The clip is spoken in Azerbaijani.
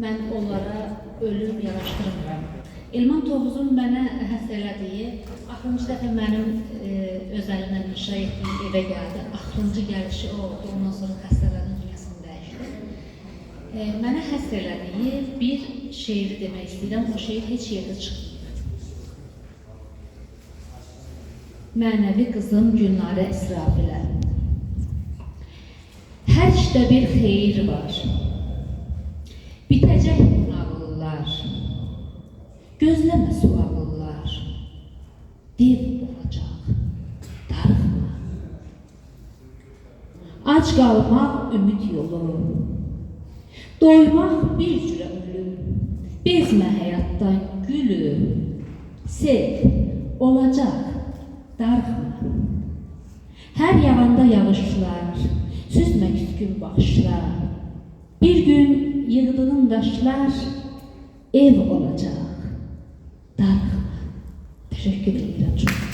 mən onlara ölüm yaraşdırmıram. Elman Tovuzun mənə həsr elədiyi, axırıncı dəfə mənim öz əlimdən inşa etdiyim evə gəldi. Axırıncı gəlişi o oldu, ondan sonra xəstələrin dünyasını dəyişdi. Mənə həsr elədiyi bir şeiri demək istəyirəm, o şeir heç yerdə çıxmır. Mənəvi qızım Gülnarə İsrafilə. Hər işdə bir xeyir var. Bitəcək bu nağıllar. Gözləmə suallar. Dev olacaq. Darıxma. Ac qalmaq ümid yolu. Doymaq bir cürə ölüm. Bezmə həyatdan gülüm. Sev, olacaq. Darıxma. Hər yağanda yağışlar, süzmə küskün baxışlar. Bir gün yığdığın daşlar ev olacaq. Darıxma. Teşekkür ederim.